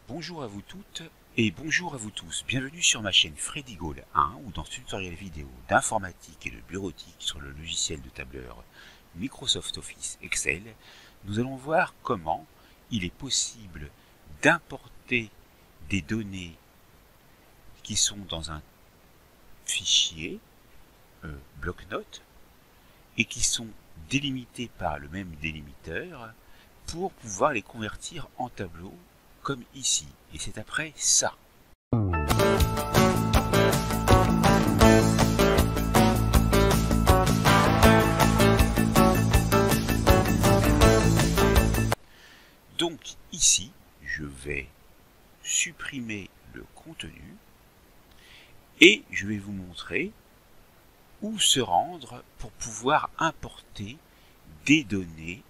Bonjour à vous toutes et bonjour à vous tous. Bienvenue sur ma chaîne Freddy Gall 1 ou dans ce tutoriel vidéo d'informatique et de bureautique sur le logiciel de tableur Microsoft Office Excel. Nous allons voir comment il est possible d'importer des données qui sont dans un fichier bloc-notes et qui sont délimitées par le même délimiteur pour pouvoir les convertir en tableau comme ici. Et c'est après ça. Donc ici, je vais supprimer le contenu et je vais vous montrer où se rendre pour pouvoir importer des données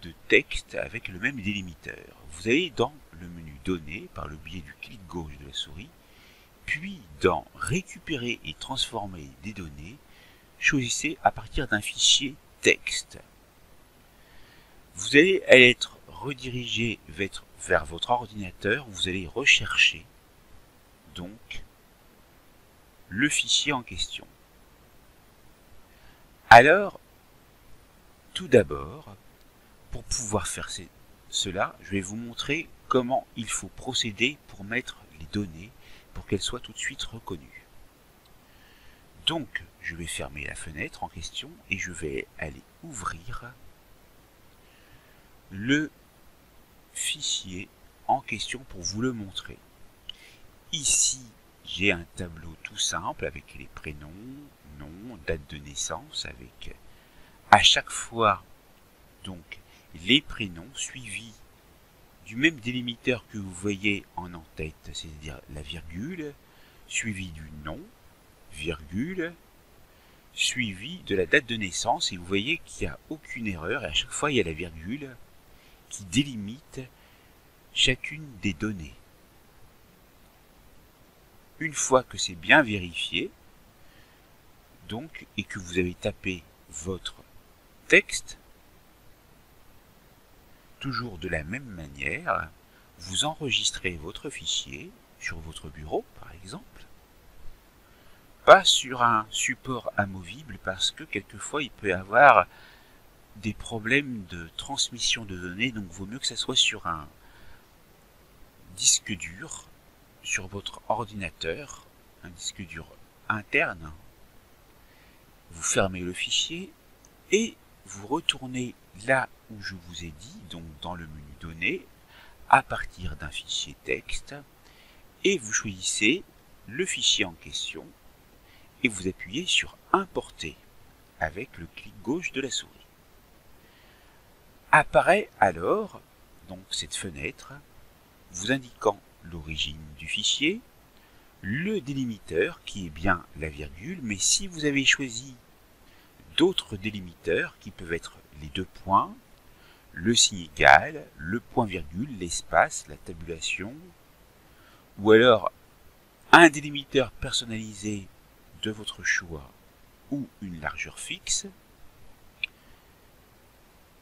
de texte avec le même délimiteur. Vous allez dans le menu Données par le biais du clic gauche de la souris, puis dans Récupérer et transformer des données, choisissez à partir d'un fichier texte. Vous allez être redirigé vers votre ordinateur, vous allez rechercher donc le fichier en question. Alors, tout d'abord, pour pouvoir faire cela, je vais vous montrer comment il faut procéder pour mettre les données pour qu'elles soient tout de suite reconnues. Donc, je vais fermer la fenêtre en question et je vais aller ouvrir le fichier en question pour vous le montrer. Ici, j'ai un tableau tout simple avec les prénoms, nom, date de naissance, avec à chaque fois donc les prénoms suivis du même délimiteur que vous voyez en en-tête, c'est-à-dire la virgule, suivi du nom, virgule, suivi de la date de naissance, et vous voyez qu'il n'y a aucune erreur, et à chaque fois il y a la virgule qui délimite chacune des données. Une fois que c'est bien vérifié, donc, et que vous avez tapé votre texte, toujours de la même manière, vous enregistrez votre fichier sur votre bureau, par exemple, pas sur un support amovible parce que quelquefois il peut y avoir des problèmes de transmission de données, donc il vaut mieux que ça soit sur un disque dur, sur votre ordinateur, un disque dur interne. Vous fermez le fichier et vous retournez là où je vous ai dit, donc dans le menu Données, à partir d'un fichier texte, et vous choisissez le fichier en question et vous appuyez sur Importer avec le clic gauche de la souris. Apparaît alors donc cette fenêtre vous indiquant l'origine du fichier, le délimiteur qui est bien la virgule, mais si vous avez choisi d'autres délimiteurs qui peuvent être les deux points, le signe égal, le point virgule, l'espace, la tabulation, ou alors un délimiteur personnalisé de votre choix ou une largeur fixe.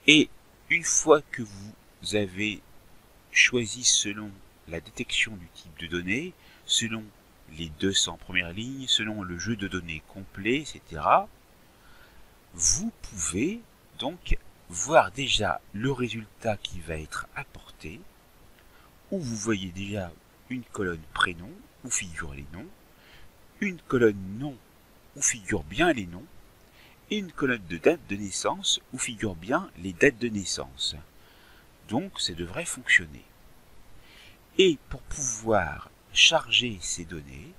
Et une fois que vous avez choisi selon la détection du type de données, selon les 200 premières lignes, selon le jeu de données complet, etc., vous pouvez donc voir déjà le résultat qui va être apporté, où vous voyez déjà une colonne prénom, où figurent les noms, une colonne nom, où figurent bien les noms, et une colonne de date de naissance, où figurent bien les dates de naissance. Donc ça devrait fonctionner. Et pour pouvoir charger ces données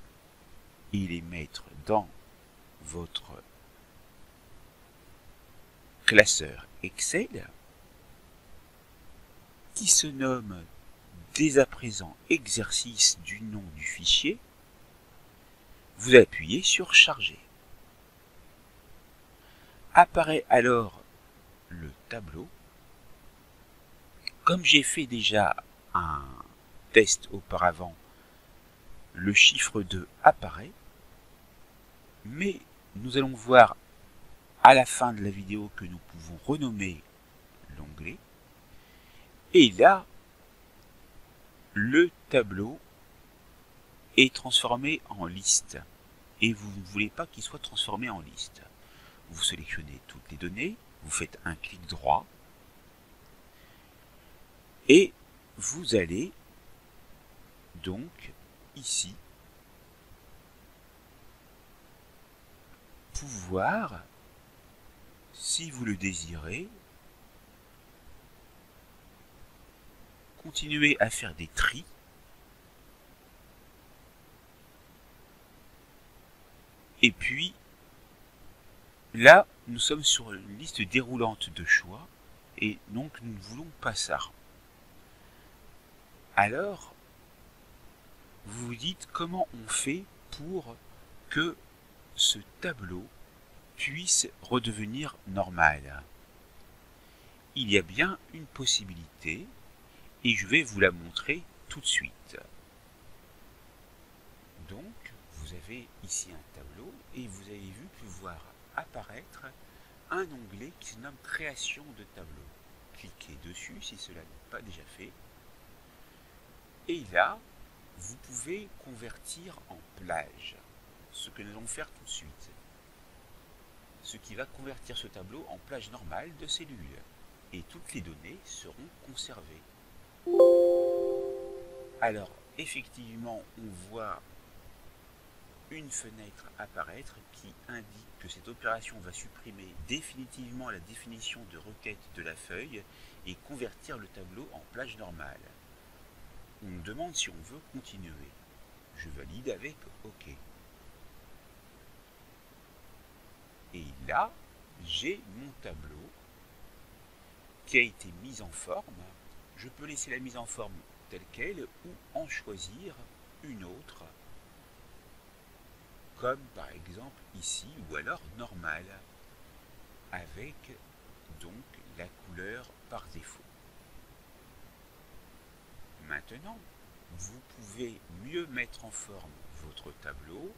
et les mettre dans votre classeur Excel, qui se nomme dès à présent exercice du nom du fichier, vous appuyez sur Charger. Apparaît alors le tableau. Comme j'ai fait déjà un test auparavant, le chiffre 2 apparaît, mais nous allons voir à la fin de la vidéo que nous pouvons renommer l'onglet. Et là, le tableau est transformé en liste et vous ne voulez pas qu'il soit transformé en liste. Vous sélectionnez toutes les données, vous faites un clic droit et vous allez donc ici pouvoir, si vous le désirez, continuer à faire des tris et puis là nous sommes sur une liste déroulante de choix et donc nous ne voulons pas ça. Alors vous vous dites comment on fait pour que ce tableau puisse redevenir normal. Il y a bien une possibilité et je vais vous la montrer tout de suite. Donc, vous avez ici un tableau et vous avez vu pouvoir apparaître un onglet qui se nomme Création de tableau. Cliquez dessus si cela n'est pas déjà fait. Et là, vous pouvez convertir en plage, ce que nous allons faire tout de suite. Ce qui va convertir ce tableau en plage normale de cellules. Et toutes les données seront conservées. Alors, effectivement, on voit une fenêtre apparaître qui indique que cette opération va supprimer définitivement la définition de requête de la feuille et convertir le tableau en plage normale. On me demande si on veut continuer. Je valide avec OK. Et là, j'ai mon tableau qui a été mis en forme. Je peux laisser la mise en forme telle qu'elle ou en choisir une autre, comme par exemple ici, ou alors normale, avec donc la couleur par défaut. Maintenant, vous pouvez mieux mettre en forme votre tableau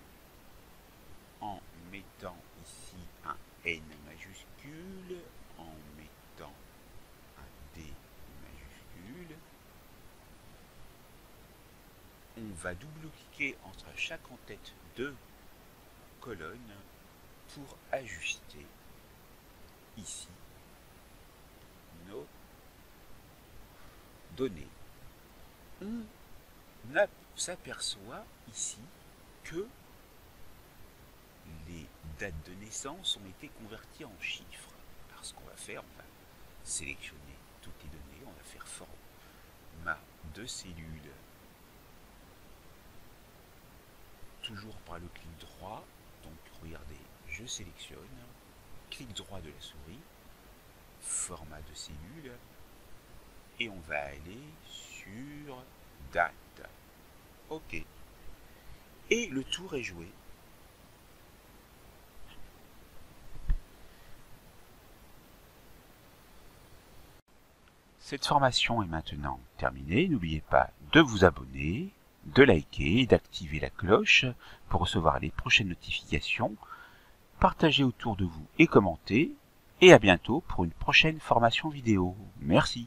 en mettant ici un N majuscule, en mettant un D majuscule. On va double-cliquer entre chaque en-tête de colonne pour ajuster ici nos données. On s'aperçoit ici que les dates de naissance ont été converties en chiffres. Alors ce qu'on va faire, on va sélectionner toutes les données, on va faire format de cellules, toujours par le clic droit. Donc regardez, je sélectionne, clic droit de la souris, format de cellule, et on va aller sur date. OK. Et le tour est joué. Cette formation est maintenant terminée. N'oubliez pas de vous abonner, de liker et d'activer la cloche pour recevoir les prochaines notifications. Partagez autour de vous et commentez. Et à bientôt pour une prochaine formation vidéo. Merci.